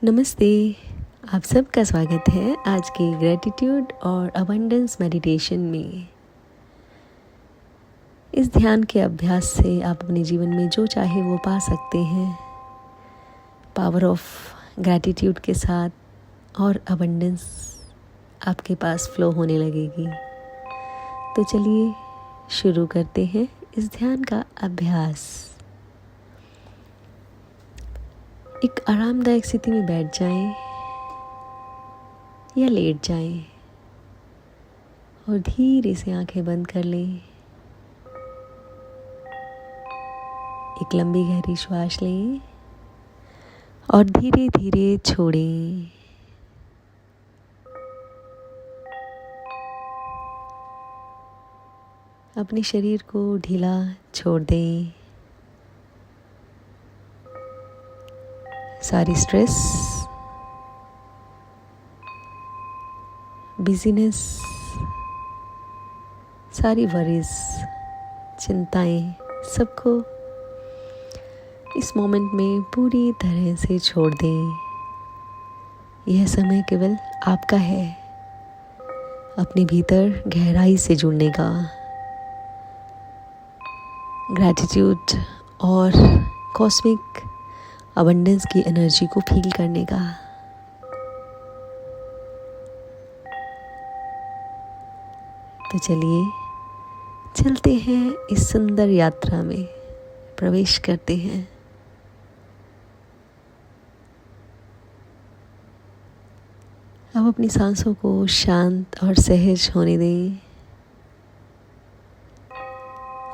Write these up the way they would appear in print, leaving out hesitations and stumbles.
नमस्ते। आप सबका स्वागत है आज के ग्रैटिट्यूड और अबंडेंस मेडिटेशन में। इस ध्यान के अभ्यास से आप अपने जीवन में जो चाहे वो पा सकते हैं। पावर ऑफ ग्रैटिट्यूड के साथ और अबंडेंस आपके पास फ्लो होने लगेगी। तो चलिए शुरू करते हैं इस ध्यान का अभ्यास। एक आरामदायक स्थिति में बैठ जाएं या लेट जाएं और धीरे से आंखें बंद कर लें। एक लंबी गहरी श्वास लें और धीरे धीरे छोड़ें। अपने शरीर को ढीला छोड़ दें। सारी स्ट्रेस, बिजीनेस, सारी वरीज, चिंताएं, सबको इस मोमेंट में पूरी तरह से छोड़ दें। यह समय केवल आपका है, अपने भीतर गहराई से जुड़ने का, ग्रैटिट्यूड और कॉस्मिक अबंडेंस की एनर्जी को फील करने का। तो चलिए चलते हैं इस सुंदर यात्रा में, प्रवेश करते हैं। अब अपनी सांसों को शांत और सहज होने दें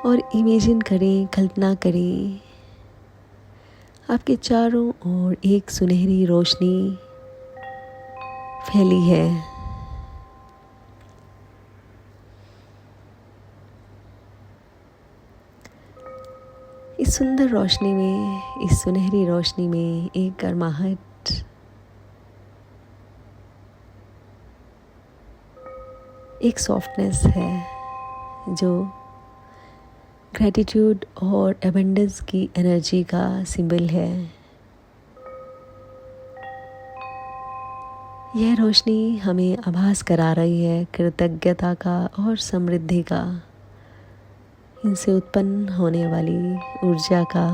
और इमेजिन करें, कल्पना करें, आपके चारों ओर एक सुनहरी रोशनी फैली है। इस सुंदर रोशनी में, इस सुनहरी रोशनी में एक गर्माहट, एक सॉफ्टनेस है जो ग्रैटिट्यूड और एबंडेंस की एनर्जी का सिंबल है। यह रोशनी हमें आभास करा रही है कृतज्ञता का और समृद्धि का, इनसे उत्पन्न होने वाली ऊर्जा का।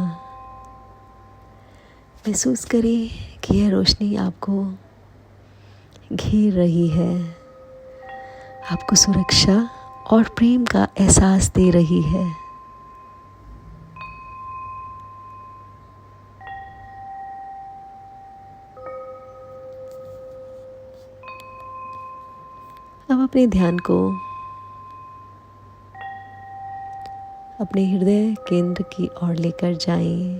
महसूस करें कि यह रोशनी आपको घेर रही है, आपको सुरक्षा और प्रेम का एहसास दे रही है। अब अपने ध्यान को अपने हृदय केंद्र की ओर लेकर जाएं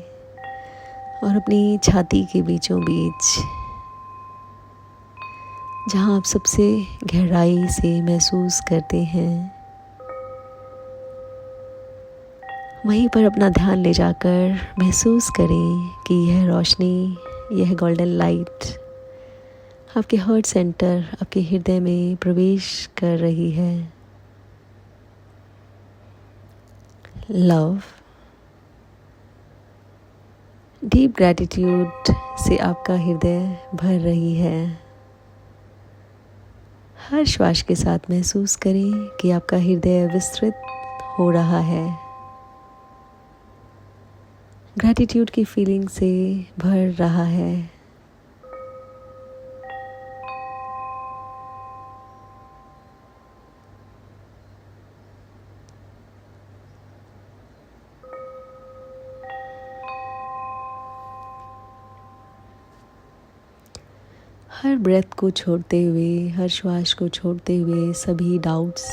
और अपनी छाती के बीचों बीच, जहां आप सबसे गहराई से महसूस करते हैं, वहीं पर अपना ध्यान ले जाकर महसूस करें कि यह रोशनी, यह गोल्डन लाइट आपके हार्ट सेंटर, आपके हृदय में प्रवेश कर रही है। लव, डीप ग्रैटिट्यूड से आपका हृदय भर रही है। हर श्वास के साथ महसूस करें कि आपका हृदय विस्तृत हो रहा है, ग्रैटिट्यूड की फीलिंग से भर रहा है। हर ब्रेथ को छोड़ते हुए, हर श्वास को छोड़ते हुए सभी डाउट्स,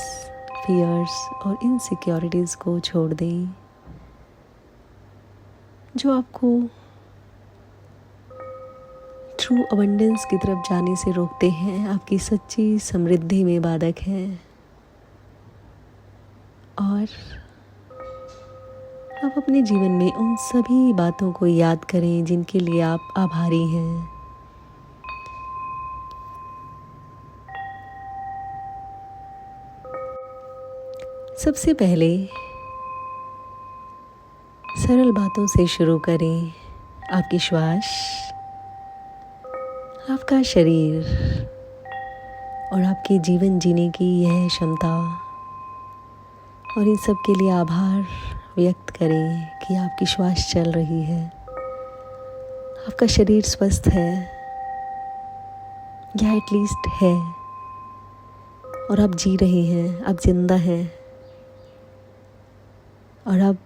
फियर्स और इनसिक्योरिटीज़ को छोड़ दें जो आपको ट्रू अबंडेंस की तरफ जाने से रोकते हैं, आपकी सच्ची समृद्धि में बाधक हैं। और आप अपने जीवन में उन सभी बातों को याद करें जिनके लिए आप आभारी हैं। सबसे पहले सरल बातों से शुरू करें। आपकी श्वास, आपका शरीर और आपके जीवन जीने की यह क्षमता और इन सब के लिए आभार व्यक्त करें कि आपकी श्वास चल रही है, आपका शरीर स्वस्थ है या एटलीस्ट है, और आप जी रहे हैं, आप जिंदा हैं। और आप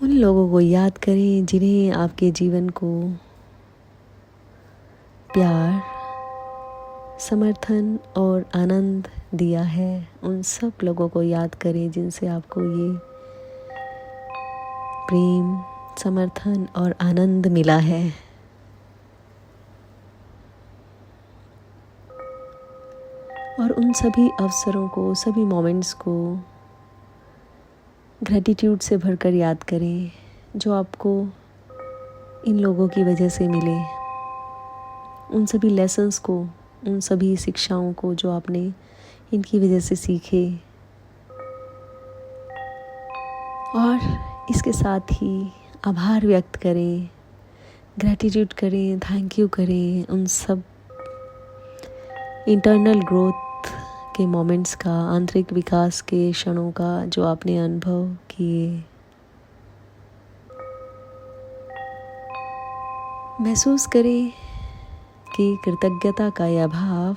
उन लोगों को याद करें जिन्हें आपके जीवन को प्यार, समर्थन और आनंद दिया है। उन सब लोगों को याद करें जिनसे आपको ये प्रेम, समर्थन और आनंद मिला है। और उन सभी अवसरों को, सभी मोमेंट्स को ग्रैटिट्यूड से भरकर याद करें जो आपको इन लोगों की वजह से मिले। उन सभी लेसन्स को, उन सभी शिक्षाओं को जो आपने इनकी वजह से सीखे। और इसके साथ ही आभार व्यक्त करें, ग्रैटिट्यूड करें, थैंक यू करें उन सब इंटरनल ग्रोथ के मोमेंट्स का, आंतरिक विकास के क्षणों का जो आपने अनुभव किए। महसूस करें कि कृतज्ञता का यह भाव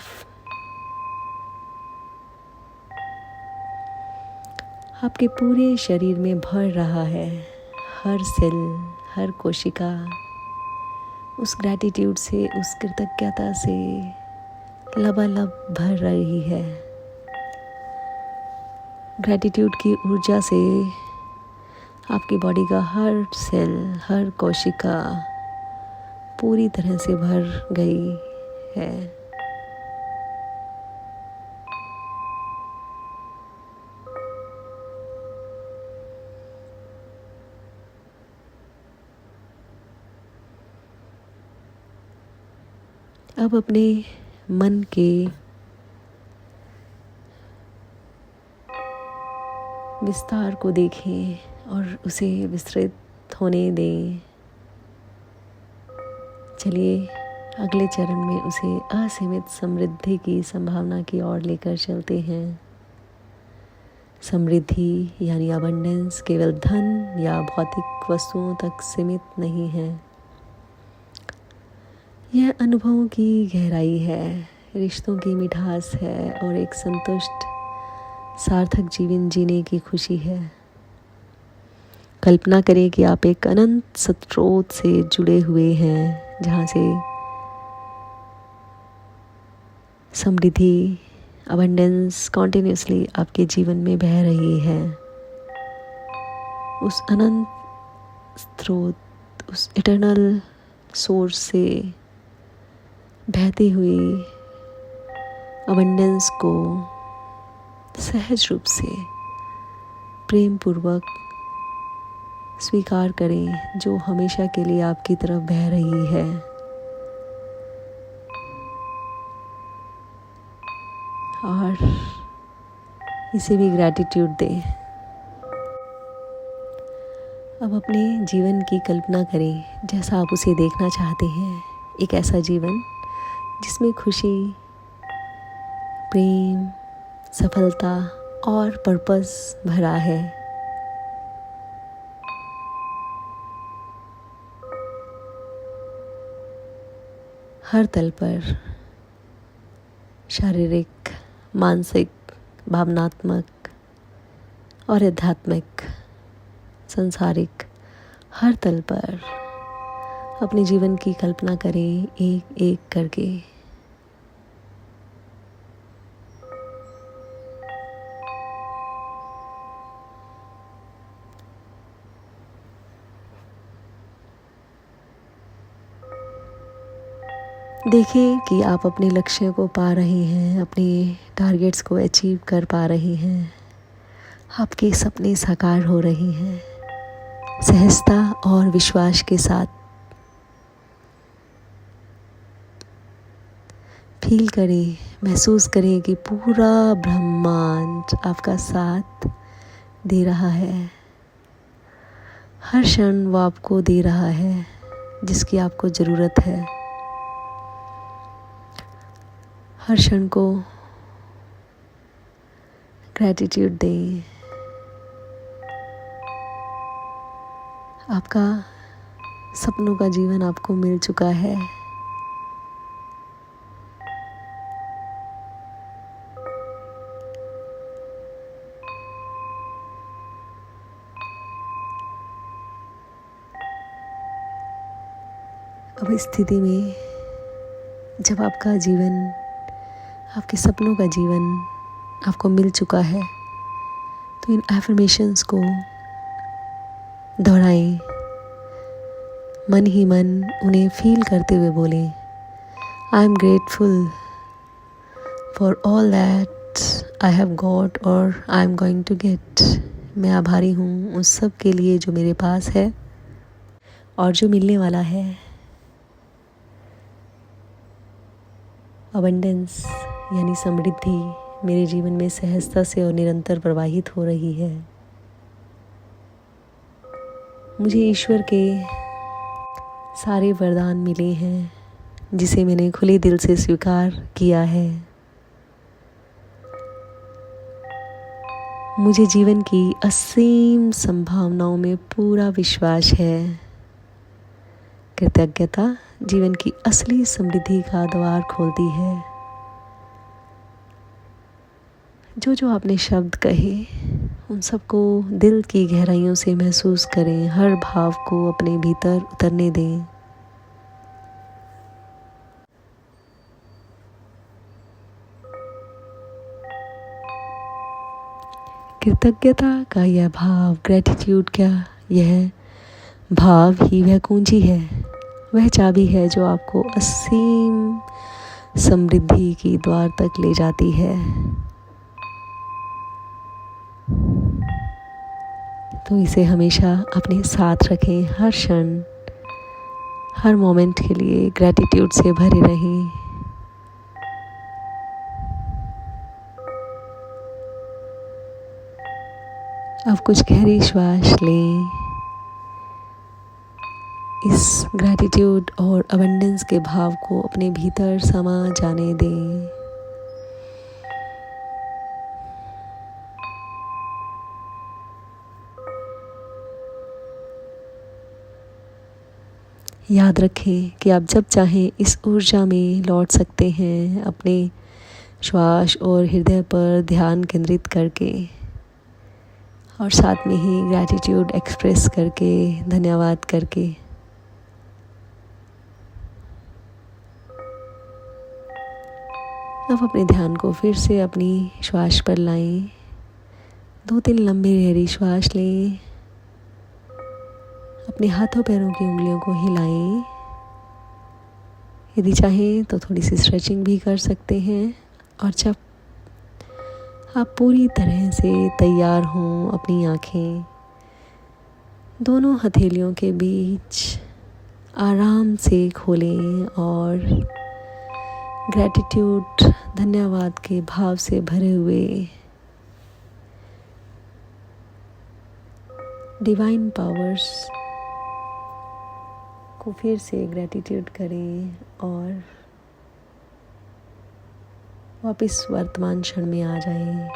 आपके पूरे शरीर में भर रहा है। हर सेल, हर कोशिका उस ग्रैटिट्यूड से, उस कृतज्ञता से लबालब भर रही है। ग्रैटिट्यूड की ऊर्जा से आपकी बॉडी का हर सेल, हर कोशिका पूरी तरह से भर गई है। अब अपने मन के विस्तार को देखें और उसे विस्तृत होने दें। चलिए अगले चरण में उसे असीमित समृद्धि की संभावना की ओर लेकर चलते हैं। समृद्धि यानी अबंडेंस केवल धन या भौतिक वस्तुओं तक सीमित नहीं है। यह अनुभवों की गहराई है, रिश्तों की मिठास है और एक संतुष्ट, सार्थक जीवन जीने की खुशी है। कल्पना करें कि आप एक अनंत स्रोत से जुड़े हुए हैं जहाँ से समृद्धि, अबंडेंस कॉन्टिन्यूसली आपके जीवन में बह रही है। उस अनंत स्रोत, उस इटर्नल सोर्स से बहती हुई अबंडेंस को सहज रूप से, प्रेम पूर्वक स्वीकार करें जो हमेशा के लिए आपकी तरफ बह रही है। और इसे भी ग्रैटिट्यूड दें। अब अपने जीवन की कल्पना करें जैसा आप उसे देखना चाहते हैं। एक ऐसा जीवन जिसमें खुशी, प्रेम, सफलता और पर्पस भरा है। हर तल पर शारीरिक, मानसिक, भावनात्मक और आध्यात्मिक, सांसारिक हर तल पर अपने जीवन की कल्पना करें एक एक करके। देखिए कि आप अपने लक्ष्य को पा रहे हैं, अपने टारगेट्स को अचीव कर पा रहे हैं, आपके सपने साकार हो रहे हैं। सहजता और विश्वास के साथ फील करें, महसूस करें कि पूरा ब्रह्मांड आपका साथ दे रहा है। हर क्षण वो आपको दे रहा है जिसकी आपको ज़रूरत है। हर क्षण को ग्रैटिट्यूड दें। आपका सपनों का जीवन आपको मिल चुका है। अब इस स्थिति में जब आपका जीवन, आपके सपनों का जीवन आपको मिल चुका है, तो इन एफर्मेशंस को दोहराएं। मन ही मन उन्हें फील करते हुए बोलें, I am grateful for all that I have got और I am going to get. मैं आभारी हूँ उस सब के लिए जो मेरे पास है और जो मिलने वाला है। अबंडेंस यानी समृद्धि मेरे जीवन में सहजता से और निरंतर प्रवाहित हो रही है। मुझे ईश्वर के सारे वरदान मिले हैं जिसे मैंने खुले दिल से स्वीकार किया है। मुझे जीवन की असीम संभावनाओं में पूरा विश्वास है। कृतज्ञता जीवन की असली समृद्धि का द्वार खोलती है। जो आपने शब्द कहे उन सबको दिल की गहराइयों से महसूस करें। हर भाव को अपने भीतर उतरने दें। कृतज्ञता का यह भाव, ग्रैटिट्यूड का यह भाव ही वह कुंजी है, वह चाबी है जो आपको असीम समृद्धि की द्वार तक ले जाती है। तो इसे हमेशा अपने साथ रखें। हर क्षण, हर मोमेंट के लिए ग्रैटिट्यूड से भरे रहें। अब कुछ गहरी श्वास लें। इस ग्रैटिट्यूड और अबंडेंस के भाव को अपने भीतर समा जाने दें। याद रखें कि आप जब चाहें इस ऊर्जा में लौट सकते हैं, अपने श्वास और हृदय पर ध्यान केंद्रित करके और साथ में ही ग्रैटिट्यूड एक्सप्रेस करके, धन्यवाद करके। अब अपने ध्यान को फिर से अपनी श्वास पर लाएं। 2-3 लंबी गहरी श्वास लें। अपने हाथों पैरों की उंगलियों को हिलाएं। यदि चाहें तो थोड़ी सी स्ट्रेचिंग भी कर सकते हैं। और जब आप पूरी तरह से तैयार हों, अपनी आँखें दोनों हथेलियों के बीच आराम से खोलें और ग्रैटिट्यूड, धन्यवाद के भाव से भरे हुए डिवाइन पावर्स को फिर से ग्रैटिट्यूड करें और वापस वर्तमान क्षण में आ जाएं।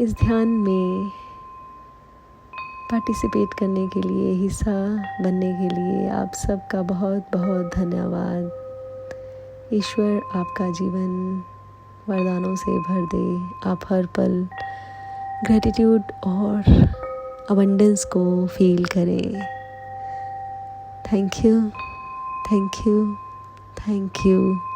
इस ध्यान में पार्टिसिपेट करने के लिए, हिस्सा बनने के लिए आप सबका बहुत बहुत धन्यवाद। ईश्वर आपका जीवन वरदानों से भर दे। आप हर पल ग्रैटिट्यूड और अबंडेंस को फील करें। Thank you, thank you, thank you.